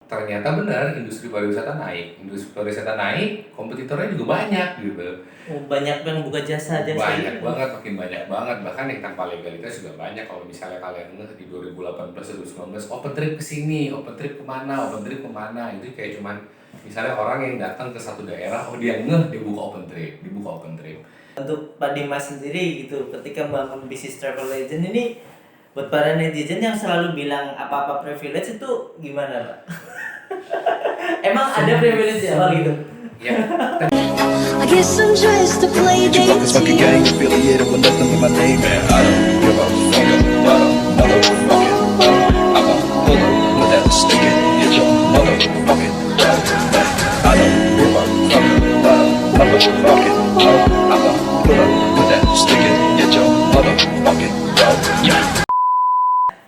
ternyata benar industri pariwisata naik, kompetitornya juga banyak gitu. Oh, banyak yang buka jasa-jasa Banyak gitu. banget, makin banyak banget, bahkan yang tanpa legalitas juga banyak. Kalau misalnya kalian ngeh di 2018 2019 open trip ke sini, open trip kemana, itu kayak cuman misalnya orang yang datang ke satu daerah, oh dia ngeh, dia buka open trip. Untuk Pak Dimas sendiri gitu, ketika membangun bisnis travel agent ini, buat para netizen yang selalu bilang apa-apa privilege itu gimana Pak? Emang ada privilege di awal gitu? Ya, I guess I'm just a play You fuckers fucking gang affiliated with nothing with my name, man. I don't give a fuck about a motherfucking I'm a pull up with that stick and get your motherfucking I don't give a fuck about a motherfucking I'm a pull up with that stick and get your motherfucking yeah.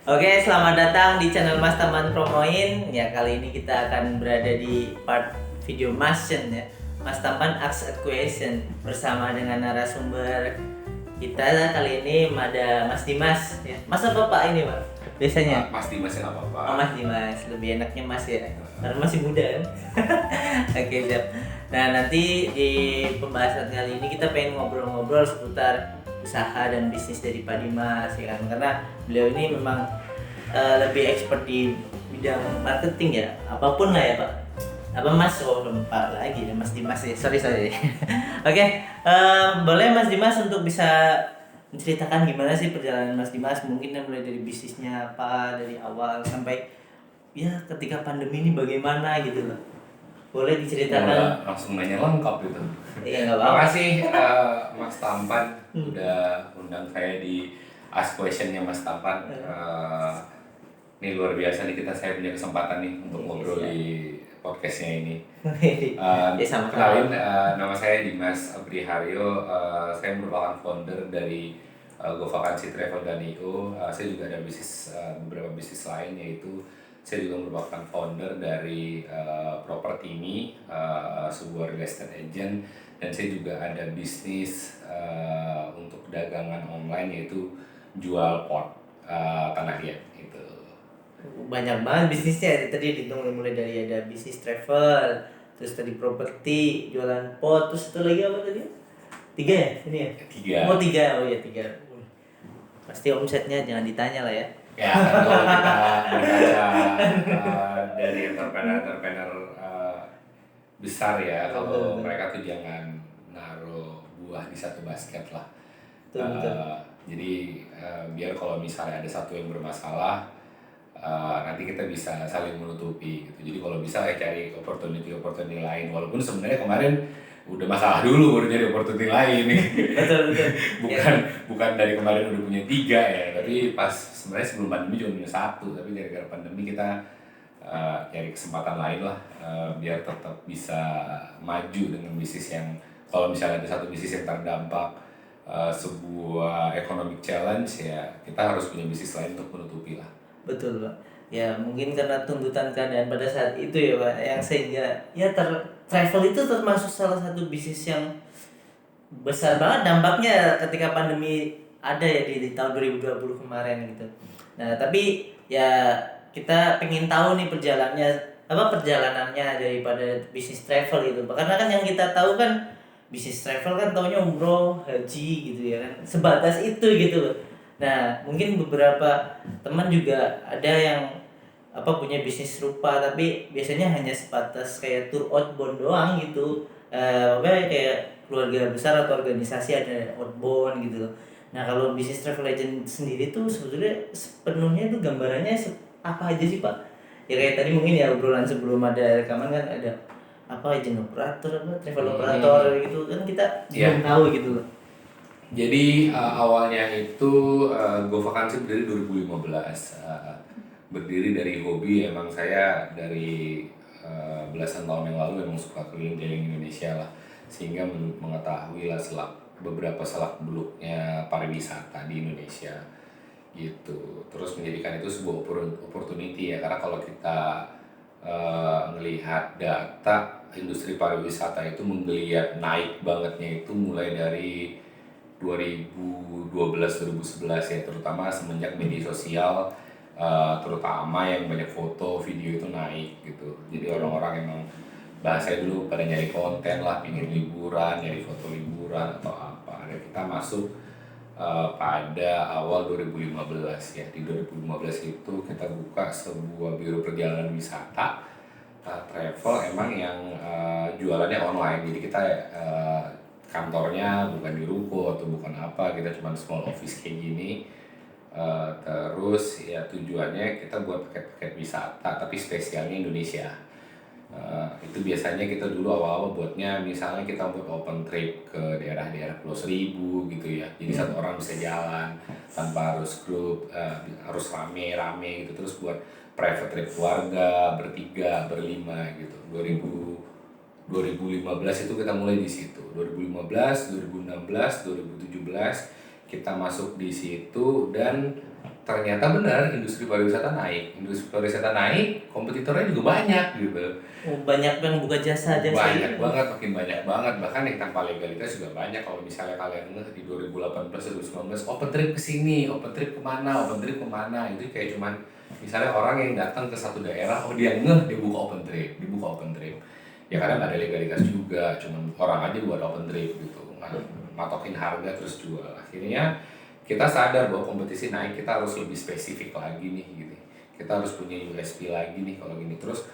Oke, selamat datang di channel Mas Tampan Promoin. Ya, kali ini kita akan berada di part video Masjen ya. Mas Tampan Ask a Question bersama dengan narasumber kita kali ini ada Mas Dimas ya. Mas apa Pak ini Pak? Biasanya? Mas Dimas yang apa-apa. Oh Mas Dimas, lebih enaknya Mas ya. Karena masih muda kan. Oke, siap. Nah, nanti di pembahasan kali ini kita pengen ngobrol-ngobrol seputar usaha dan bisnis dari Pak Dimas ya kan, karena beliau ini memang lebih expert di bidang marketing ya, apapun lah ya Pak. Apa Mas? Oh lupa lagi ya Mas Dimas ya, sorry. Oke, boleh Mas Dimas untuk bisa menceritakan gimana sih perjalanan Mas Dimas, mungkin mulai dari bisnisnya apa dari awal sampai ya ketika pandemi ini bagaimana gitu loh. Boleh diceritakan? Langsung nanya lengkap gitu. Iya nggak Terima apa-apa. kasih Mas Tampan udah undang saya di Ask Question-nya Mas Tampan. Ini luar biasa nih saya punya kesempatan nih untuk ngobrol di podcastnya ini. Ya sama Kenalin, nama saya Dimas Abriharyo. Saya merupakan founder dari GoVacancy Travel dan IO. Saya juga ada beberapa bisnis lain, yaitu saya juga merupakan founder dari Propertimi, sebuah real estate agent, dan saya juga ada bisnis untuk dagangan online, yaitu jual pot tanah liat gitu. Banyak banget bisnisnya, tadi dihitung mulai dari ada bisnis travel, terus tadi properti, jualan pot, terus satu lagi apa tadi? 3 ya? Ini ya? 3. Oh 3, oh ya 3. Pasti omsetnya jangan ditanya lah ya. Ya, kan kalau kita berkaca dari entrepreneur besar ya, kalau mereka tuh jangan naruh buah di satu basket lah. Betul. Jadi biar kalau misalnya ada satu yang bermasalah, nanti kita bisa saling menutupi gitu. Jadi kalau bisa cari opportunity lain, walaupun sebenarnya kemarin udah masalah dulu baru jadi opportunity lain nih. Betul. bukan dari kemarin udah punya 3 ya, tapi pas sebenarnya sebelum pandemi cuma punya 1, tapi gara-gara pandemi kita cari kesempatan lain lah, biar tetap bisa maju dengan bisnis yang, kalau misalnya ada satu bisnis yang terdampak sebuah economic challenge, ya kita harus punya bisnis lain untuk menutupi lah. Betul Pak. Ya mungkin karena tuntutan keadaan pada saat itu ya Pak, yang sehingga ya travel itu termasuk salah satu bisnis yang besar banget dampaknya ketika pandemi ada ya di tahun 2020 kemarin gitu. Nah tapi ya kita pengen tahu nih perjalanannya daripada bisnis travel itu, karena kan yang kita tahu kan bisnis travel kan taunya umroh, haji gitu ya kan, sebatas itu gitu loh. Nah mungkin beberapa teman juga ada yang punya bisnis serupa, tapi biasanya hanya sebatas kayak tour outbound doang gitu. Kayak keluarga besar atau organisasi ada outbound gitu. Nah kalau bisnis travel agent sendiri tuh sebetulnya sepenuhnya tuh gambarannya apa aja sih Pak? Ya kayak tadi mungkin ya obrolan sebelum ada rekaman kan ada agent operator, travel operator gitu kan, kita belum tahu gitu loh. Jadi awalnya itu GoVacancy berdiri 2015. Berdiri dari hobi, emang saya dari belasan tahun yang lalu memang suka keliling-keliling Indonesia lah, sehingga mengetahui lah beberapa selak beluknya pariwisata di Indonesia gitu. Terus menjadikan itu sebuah opportunity ya, karena kalau kita melihat data industri pariwisata itu menggeliat naik bangetnya itu mulai dari 2012-2011 ya, terutama semenjak media sosial terutama yang banyak foto, video itu naik gitu. Jadi orang-orang emang bahasanya dulu pada nyari konten lah, pingin liburan, nyari foto liburan atau apa. Dan kita masuk pada awal 2015 ya. Di 2015 itu kita buka sebuah biro perjalanan wisata travel emang yang jualannya online. Jadi kita kantornya bukan di ruko atau bukan apa, kita cuma small office kayak gini. Terus ya tujuannya kita buat paket-paket wisata tapi spesialnya Indonesia. Itu biasanya kita dulu awal-awal buatnya misalnya kita buat open trip ke daerah-daerah Pulau Seribu gitu ya. Jadi satu orang bisa jalan tanpa harus grup, harus rame-rame gitu. Terus buat private trip keluarga, bertiga, berlima gitu. 2015 itu kita mulai di situ. 2015, 2016, 2017 kita masuk di situ dan ternyata benar industri pariwisata naik. Industri pariwisata naik, kompetitornya juga banyak gitu. Banyak yang buka jasa Banyak banget, makin banyak banget. Bahkan yang tanpa legalitas juga banyak. Kalau misalnya kalian ngeh di 2018, 2019, open trip ke sini, open trip kemana, open trip kemana. Itu kayak cuman misalnya orang yang datang ke satu daerah, oh dia ngeh, dia buka open trip, dibuka open trip. Ya kadang nggak ada legalitas juga, cuman orang aja buat open trip gitu. Matokin harga terus jual. Akhirnya kita sadar bahwa kompetisi naik, kita harus lebih spesifik lagi nih gitu. Kita harus punya USP lagi nih kalau gini. Terus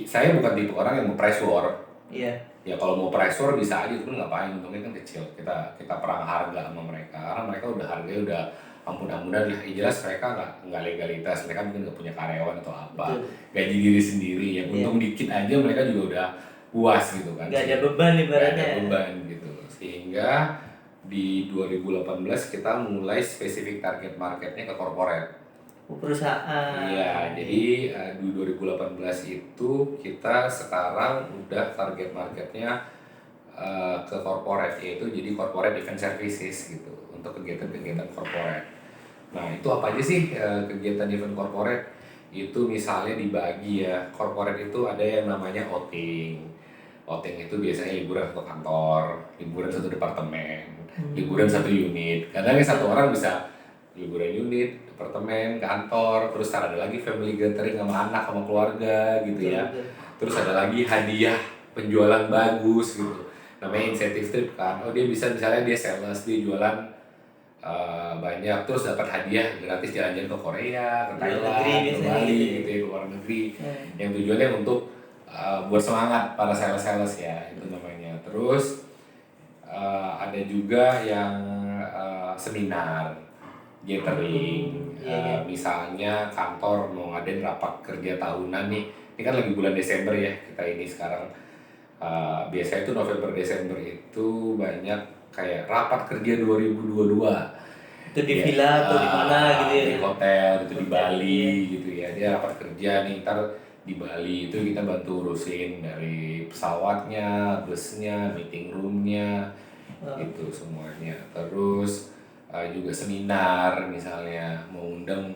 saya bukan tipe orang yang mau price war. Iya. Ya kalau mau price war bisa aja, tapi ngapain, untungnya kan kecil. Kita perang harga sama mereka karena mereka udah harganya udah ampun-ampunan lah. Jelas mereka nggak legalitas, mereka mungkin nggak punya karyawan atau apa. Betul. Gaji diri sendiri ya, untung dikit aja mereka juga udah puas gitu kan. Nggak ada beban ibaratnya. Nggak ada beban gitu. Sehingga di 2018 kita mulai spesifik target marketnya ke corporate. Perusahaan. Iya, jadi di 2018 itu kita sekarang udah target marketnya ke corporate, yaitu jadi corporate event services gitu untuk kegiatan-kegiatan corporate. Nah itu apa aja sih kegiatan event corporate? Itu misalnya dibagi ya, corporate itu ada yang namanya outing. Outing itu biasanya liburan satu kantor, liburan satu departemen, liburan satu unit. Kadang satu orang bisa liburan unit, departemen, kantor, terus ada lagi family gathering sama anak sama keluarga gitu ya. Terus ada lagi hadiah penjualan bagus gitu. Namanya incentive trip kan. Oh dia bisa misalnya dia sales, dia jualan banyak terus dapat hadiah gratis jalan-jalan ke Korea, ke Thailand, ke Bali gitu ya, ke luar negeri. Yang tujuannya untuk buat semangat para sales-sales ya, itu namanya. Terus ada juga yang seminar, gathering, misalnya kantor mau ngadain rapat kerja tahunan nih. Ini kan lagi bulan Desember ya kita ini sekarang. Biasanya itu November Desember itu banyak kayak rapat kerja 2022. Itu di villa atau di mana gitu ya? Di hotel gitu, di Bali gitu ya. Dia rapat kerja nih, ntar di Bali itu kita bantu urusin dari pesawatnya, busnya, meeting roomnya, itu semuanya. Terus juga seminar misalnya, mengundang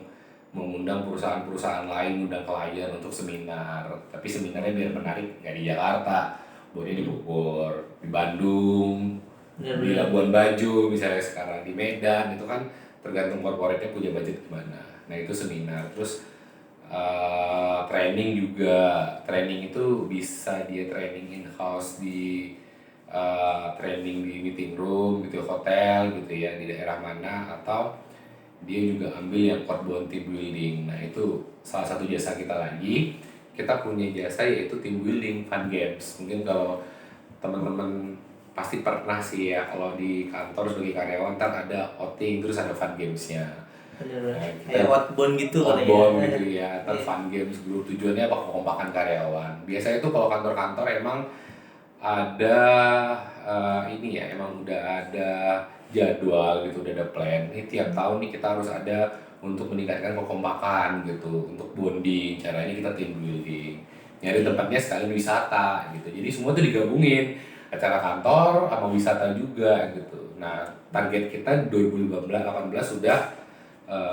perusahaan-perusahaan lain, undang klien untuk seminar. Tapi seminarnya biar menarik, nggak di Jakarta, boleh di Bogor, di Bandung, di Labuan Bajo misalnya sekarang, di Medan. Itu kan tergantung corporate-nya punya budget gimana. Nah itu seminar. Terus training juga. Training itu bisa dia training in-house di training di meeting room gitu, hotel gitu ya, di daerah mana, atau dia juga ambil yang outbound team building. Nah itu salah satu jasa kita lagi. Kita punya jasa yaitu team building fun games. Mungkin kalau teman-teman pasti pernah sih ya, kalau di kantor sebagai karyawan ntar ada outing terus ada fun gamesnya. Kayak outbound gitu outbound gitu ya, ntar fun games grup, tujuannya apa, kekompakan karyawan. Biasanya itu kalau kantor-kantor emang ada ini ya, emang udah ada jadwal gitu, udah ada plan. Ini tiap tahun nih kita harus ada untuk meningkatkan kekompakan gitu, untuk bonding. Caranya kita team building, nyari tempatnya sekalian wisata gitu. Jadi semua tuh digabungin, acara kantor sama wisata juga gitu. Nah target kita 2018 sudah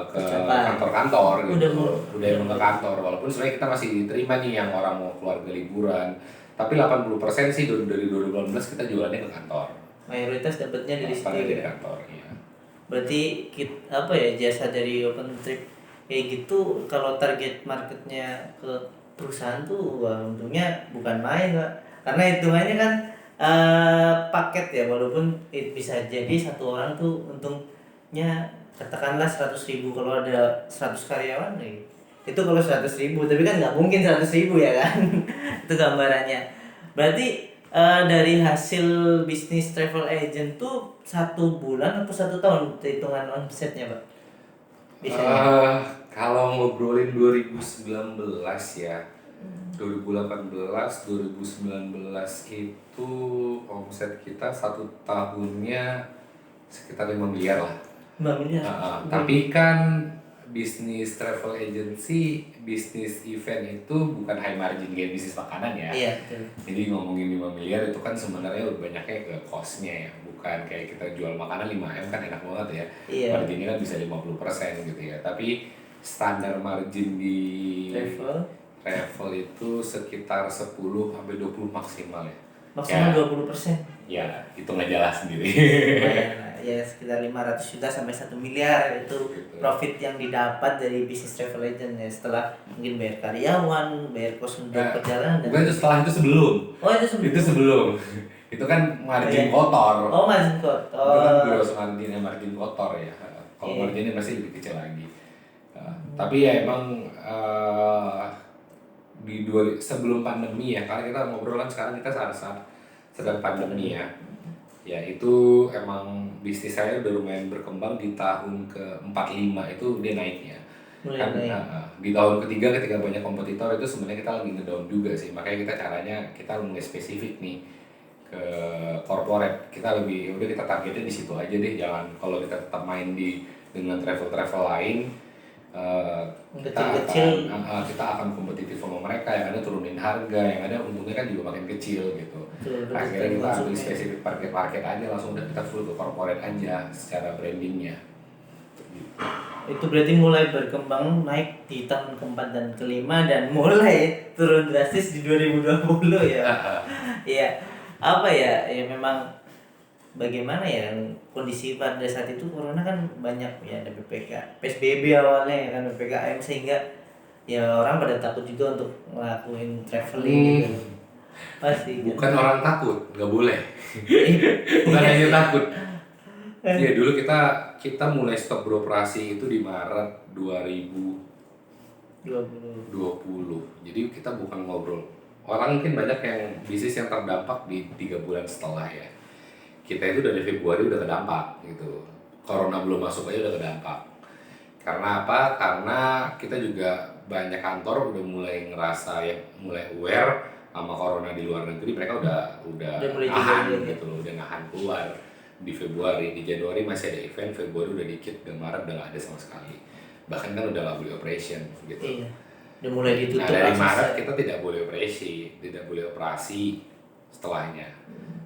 ke kantor-kantor gitu. Udah emang ke kantor, walaupun sebenarnya kita masih diterima nih yang orang mau keluarga liburan. Tapi 80% sih dari 2018 kita jualannya ke kantor. Mayoritas dapatnya dari situ ya. Kantor, iya. Berarti apa ya, jasa dari open trip kayak gitu. Kalau target marketnya ke perusahaan tuh wah, untungnya bukan main Pak, karena hitungannya kan paket ya, walaupun bisa jadi satu orang tuh untungnya katakanlah 100.000 kalau ada 100 karyawan nih, itu kalau 100.000, tapi kan nggak mungkin 100.000 ya kan. Itu gambarannya. Berarti dari hasil bisnis travel agent tuh 1 bulan atau 1 tahun hitungan omsetnya Pak? Biasanya. Kalau ngobrolin 2019 ya, 2018, 2019 itu omset kita 1 tahunnya sekitar 5 miliar lah. 5 miliar. Tapi kan bisnis travel agency, bisnis event itu bukan high margin kayak bisnis makanan ya. Iya, betul. Jadi ngomongin 5 miliar itu kan sebenarnya banyaknya ke cost-nya ya. Bukan kayak kita jual makanan 5M kan enak banget ya. Iya. Marginnya kan bisa 50% gitu ya. Tapi standar margin di travel itu sekitar 10-20 maksimal ya. Maksimal Ya. 20%. Ya, hitung aja lah sendiri. Lumayan lah. Ya sekitar 500 juta sampai 1 miliar itu Gitu. profit yang didapat dari bisnis travel agent ya, setelah mungkin bayar karyawan, bayar kos untuk perjalanan dan Bukan itu setelah, itu sebelum. oh itu sebelum. Itu sebelum. Itu kan margin kotor. Oh margin Itu kan kotor. gross marginnya, margin kotor ya. Kalau Iya. marginnya masih lebih kecil lagi. Tapi ya emang sebelum pandemi ya, karena kita ngobrol kan sekarang kita saat sedang pandemi ya. Ya itu emang bisnis saya udah lumayan berkembang di tahun ke-45 itu dia naiknya. Mulai Kan naik. di tahun ketiga ketika banyak kompetitor itu sebenarnya kita lagi ngedown juga sih. Makanya kita caranya kita mulai spesifik nih ke corporate. Kita lebih udah kita targetnya di situ aja deh. Jangan kalau kita tetap main dengan travel lain Kecil-kecil. kita akan kompetitif sama mereka, yang ada turunin harga, yang ada untungnya kan juga makin kecil gitu. Betul, Akhirnya kita ambil konsumen. spesifik market aja, langsung udah kita full ke corporate aja secara brandingnya. Itu berarti mulai berkembang naik di tahun keempat dan kelima dan mulai turun drastis di 2020 ya. Iya. Apa ya? Ya memang bagaimana ya kondisi pada saat itu corona kan banyak ya, ada PSBB awalnya ya kan, PPKM, sehingga ya orang pada takut juga untuk ngelakuin traveling gitu. Pasti kan. Bukan orang takut, nggak boleh. Bukan hanya takut. Ya dulu kita mulai stop beroperasi itu di Maret 2020. Jadi kita bukan ngobrol. Orang mungkin banyak yang bisnis yang terdampak di 3 bulan setelah ya. Kita itu dari Februari udah kedampak gitu. Corona belum masuk aja udah kedampak. Karena apa? Karena kita juga banyak kantor udah mulai ngerasa ya, mulai aware sama corona di luar negeri. Mereka udah mulai nahan juga, gitu loh, udah nahan keluar di Februari. Di Januari masih ada event, Februari udah dikit, dan Maret udah nggak ada sama sekali. Bahkan kan udah nggak boleh operation gitu. Iya. Udah mulai ditutup. Nah dari aksesnya. Maret kita tidak boleh operasi setelahnya.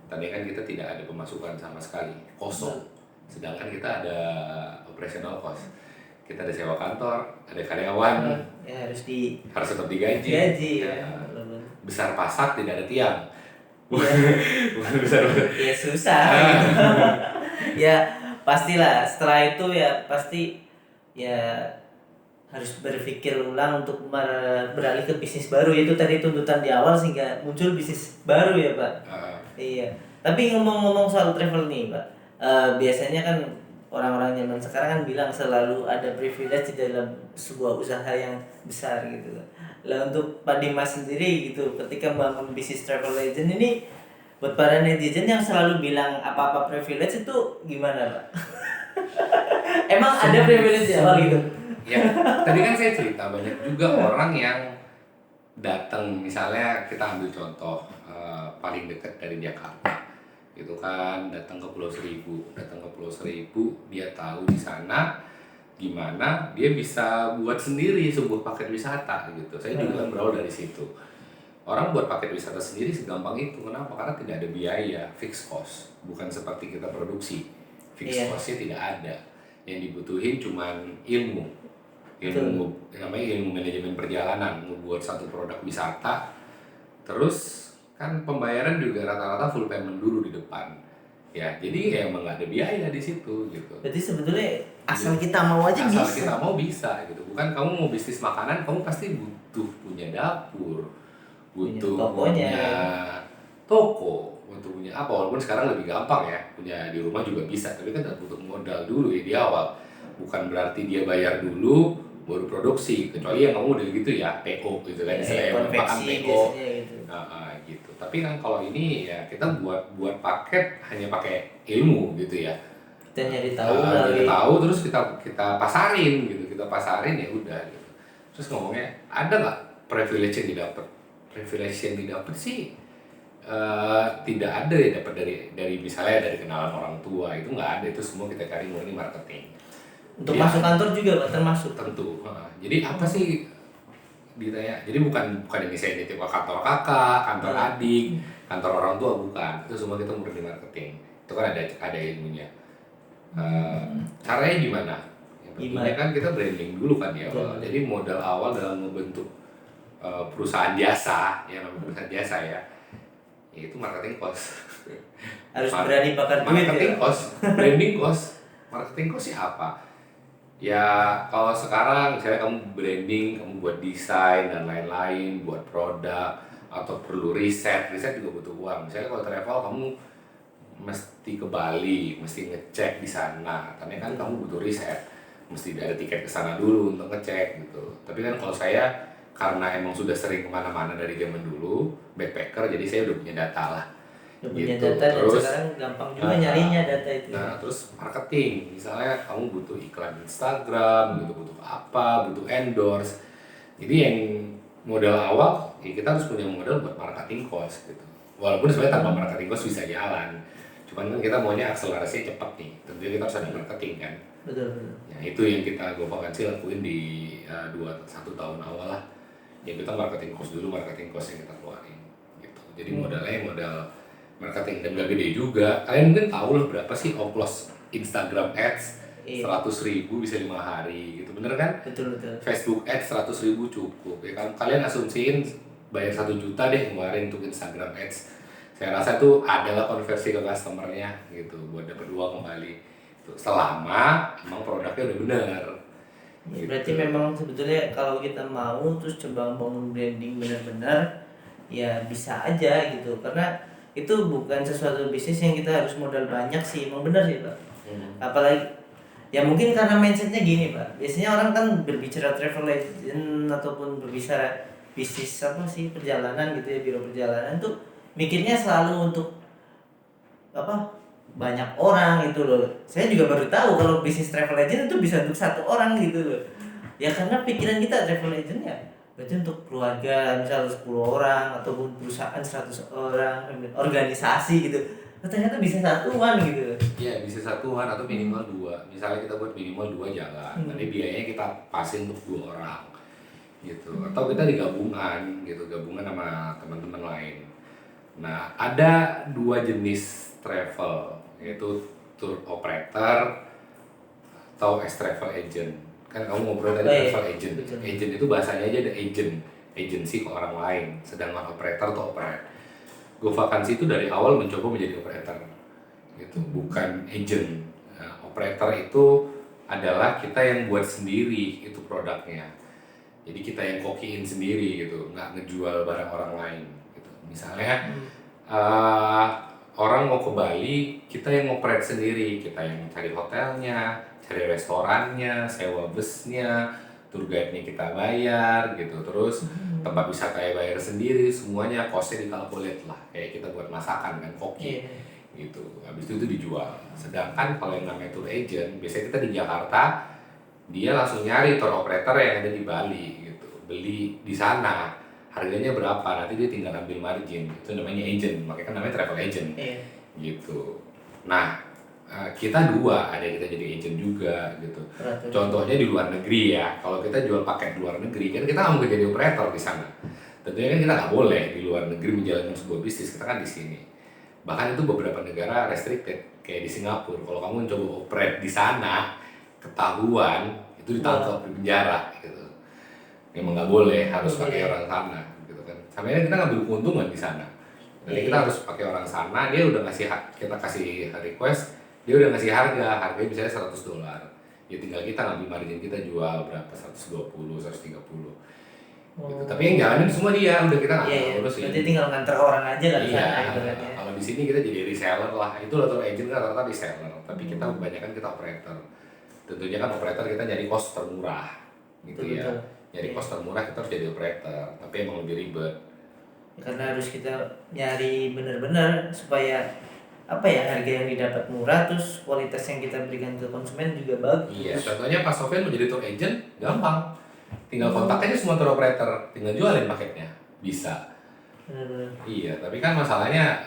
Tadi kan kita tidak ada pemasukan sama sekali, kosong. Sedangkan kita ada operational cost. Kita ada sewa kantor, ada karyawan, Ya harus tetap digaji. ya. Besar pasak tidak ada tiang. Iya. Bukan besar. Ya susah. Ya pastilah setelah itu ya pasti ya harus berpikir ulang untuk beralih ke bisnis baru. Itu tadi tuntutan di awal sehingga muncul bisnis baru ya Pak. Iya. Tapi ngomong-ngomong soal travel nih Pak, biasanya kan orang-orang zaman sekarang kan bilang selalu ada privilege di dalam sebuah usaha yang besar gitu. Lah untuk Pak Dimas sendiri gitu, ketika membangun bisnis travel agent ini, buat para netizen yang selalu bilang apa-apa privilege itu gimana Pak? Emang ada privilege di awal gitu? Ya, tadi kan saya cerita banyak juga orang yang datang, misalnya kita ambil contoh paling dekat dari Jakarta, gitu kan, datang ke Pulau Seribu, dia tahu di sana gimana dia bisa buat sendiri sebuah paket wisata gitu. Saya juga kan berawal dari situ. Orang buat paket wisata sendiri segampang itu. Kenapa? Karena tidak ada biaya, fixed cost. Bukan seperti kita produksi. Fixed costnya tidak ada. Yang dibutuhin cuman ilmu, namanya ilmu manajemen perjalanan, membuat satu produk wisata. Terus kan pembayaran juga rata-rata full payment dulu di depan. Ya, jadi ya emang nggak ada biaya di situ gitu. Jadi sebetulnya asal kita mau aja Asal bisa. kita mau bisa gitu. Bukan kamu mau bisnis makanan, kamu pasti butuh punya dapur, butuh tokonya. punya toko, butuh punya apa. Walaupun sekarang lebih gampang ya, punya di rumah juga bisa. Tapi kan butuh modal dulu ya di awal. Bukan berarti dia bayar dulu baru produksi. Kecuali yang kamu udah gitu ya, PO gitu kan, istilahnya makan Konveksi PO. biasanya gitu. Gitu. Tapi kan kalau ini ya kita buat paket hanya pakai ilmu gitu ya. Kita nyari tahu Kita tahu terus kita pasarin gitu, kita pasarin ya udah gitu. Terus ngomongnya ada nggak privilege yang didapat? Privilege yang didapat sih tidak ada ya, dapat dari misalnya dari kenalan orang tua, itu nggak ada, itu semua kita cari murni marketing. Untuk Ya, masuk kantor juga Pak, termasuk. tentu. Jadi apa sih ditanya? Jadi bukan ini saya nitip ke kantor kakak, kantor adik, kantor orang tua, bukan. Itu semua kita murni marketing. Itu kan ada ilmunya. Caranya gimana? Yang pentingnya kan kita branding dulu kan ya. Jadi modal awal dalam membentuk perusahaan jasa, yang namanya perusahaan jasa ya, yaitu marketing cost. Harus berani bakar duit Marketing ya. cost, branding cost. Marketing cost sih apa? Ya kalau sekarang misalnya kamu branding, kamu buat desain dan lain-lain, buat produk atau perlu riset juga butuh uang. Misalnya kalau travel kamu mesti ke Bali, mesti ngecek di sana, karena kan kamu butuh riset, mesti ada tiket ke sana dulu untuk ngecek gitu. Tapi kan kalau saya karena emang sudah sering kemana-mana dari zaman dulu, backpacker, jadi saya udah punya data lah. Udah punya Gitu. data dan Terus, sekarang gampang juga nyarinya data itu. Nah, terus marketing, misalnya kamu butuh iklan Instagram, butuh apa, butuh endorse. Jadi yang modal awal, ya kita harus punya modal buat marketing cost gitu. Walaupun sebenarnya tanpa marketing cost bisa jalan. Cuman kan kita maunya akselerasinya cepat nih. Tentunya kita harus ada marketing kan. Betul. Ya, itu yang kita GoVacancy lakuin di 1 tahun awal lah. Ya kita marketing cost dulu, marketing cost yang kita keluarin gitu. Jadi modalnya modal marketing dan gak gede juga. Kalian mungkin tahu lah berapa sih ongkos Instagram Ads, 100.000 bisa 5 hari gitu, bener kan? Betul. Facebook Ads 100.000 cukup. Ya kan kalian asumsiin bayar 1 juta deh kemarin untuk Instagram Ads. Saya rasa itu adalah konversi ke customernya gitu buat dapat uang kembali. Tuh, selama emang produknya udah bener. Ya, berarti memang sebetulnya kalau kita mau terus coba bangun branding benar-benar ya bisa aja gitu, karena itu bukan sesuatu bisnis yang kita harus modal banyak sih, emang benar sih Pak. Apalagi ya mungkin karena mindsetnya gini Pak, biasanya orang kan berbicara travel agent ataupun berbicara bisnis apa sih perjalanan gitu ya, biro perjalanan tuh mikirnya selalu untuk apa, banyak orang gitu loh. Saya juga baru tahu kalau bisnis travel agent itu bisa untuk 1 orang gitu loh. Ya karena pikiran kita travel agent ya berarti untuk keluarga misal 10 orang ataupun perusahaan 100 orang, organisasi gitu. Ternyata bisa satuan gitu. Iya, bisa satuan atau minimal 2. Misalnya kita buat minimal 2 jalan, nanti biayanya kita pasin untuk 2 orang gitu. Atau kita digabungan gitu, gabungan sama teman-teman lain. Nah, ada 2 jenis travel, yaitu tour operator atau travel agent. Kan kamu ngobrol tadi travel agent. Betul. Agent itu bahasanya aja ada agent, agency ke orang lain. Sedangkan operator atau operate. GoVacancy itu dari awal mencoba menjadi operator, gitu, bukan agent. Nah, operator itu adalah kita yang buat sendiri itu produknya. Jadi kita yang kokiin sendiri gitu, nggak ngejual barang orang lain. Gitu. Misalnya orang mau ke Bali, kita yang ngoperate sendiri, kita yang cari hotelnya, cari restorannya, sewa busnya, tour guide-nya kita bayar gitu, terus tempat wisata bayar sendiri, semuanya costnya dikalkulate lah, kayak kita buat masakan kan, koki gitu, habis itu dijual. Sedangkan kalau yang namanya tour agent, biasanya kita di Jakarta, dia langsung nyari tour operator yang ada di Bali gitu, beli di sana, harganya berapa, nanti dia tinggal ambil margin, itu namanya agent, makanya kan namanya travel agent gitu. Nah, kita 2, ada kita jadi agent juga gitu. Contohnya di luar negeri ya, kalau kita jual paket di luar negeri kan kita nggak mungkin jadi operator di sana. Tentunya kan kita nggak boleh di luar negeri menjalankan sebuah bisnis, kita kan di sini. Bahkan itu beberapa negara restricted, kayak di Singapura. Kalau kamu coba operate di sana, ketahuan itu ditangkap di penjara gitu. Memang nggak boleh, harus pakai orang sana gitu kan. Sampai kita ngambil keuntungan di sana. Nanti kita harus pakai orang sana, dia udah ngasih kita kasih request, dia udah ngasih harganya misalnya $100. Ya tinggal kita ngambil margin, kita jual berapa, 120, 130. Gitu. Tapi yang jalanin semua dia, udah kita nggak ngurusin. Berarti tinggal nganter orang aja kan? Iya. Ibaratnya. Kalau di sini kita jadi reseller lah. Itu loh agent kan rata-rata reseller. Tapi kita kebanyakan kita operator. Tentunya kan operator kita nyari cost termurah, gitu ya. Nyari cost termurah kita harus jadi operator. Tapi emang lebih ribet. Karena harus kita nyari benar-benar supaya apa ya, harga yang didapat murah, terus kualitas yang kita berikan ke konsumen juga bagus. Iya. Contohnya Pak Sofian mau jadi tour agent, gampang. Tinggal kontak aja semua tour operator, tinggal jualin paketnya, bisa. Benar-benar. Iya, tapi kan masalahnya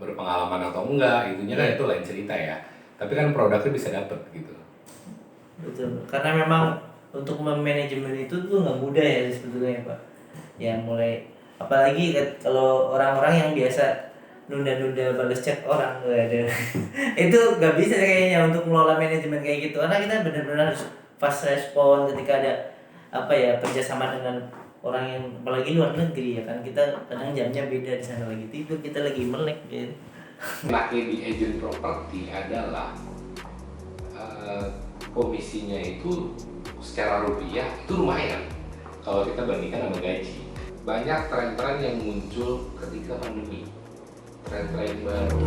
berpengalaman atau enggak, itunya kan itu lain cerita ya. Tapi kan produknya bisa dapet gitu. Betul, karena memang untuk memanajemen itu tuh nggak mudah ya sebetulnya Pak. Ya mulai, apalagi kalau orang-orang yang biasa nunda-nunda balas chat orang, nggak ada. Itu nggak bisa kayaknya untuk mengelola manajemen kayak gitu, karena kita benar-benar harus fast respon ketika ada apa ya, kerjasama dengan orang yang apalagi luar negeri ya kan, kita kadang jamnya beda, di sana lagi tidur, kita lagi melek gitu. Enaknya di agent properti adalah komisinya itu secara rupiah itu lumayan kalau kita bandingkan sama gaji. Banyak tren-tren yang muncul ketika pandemi, tren-tren baru.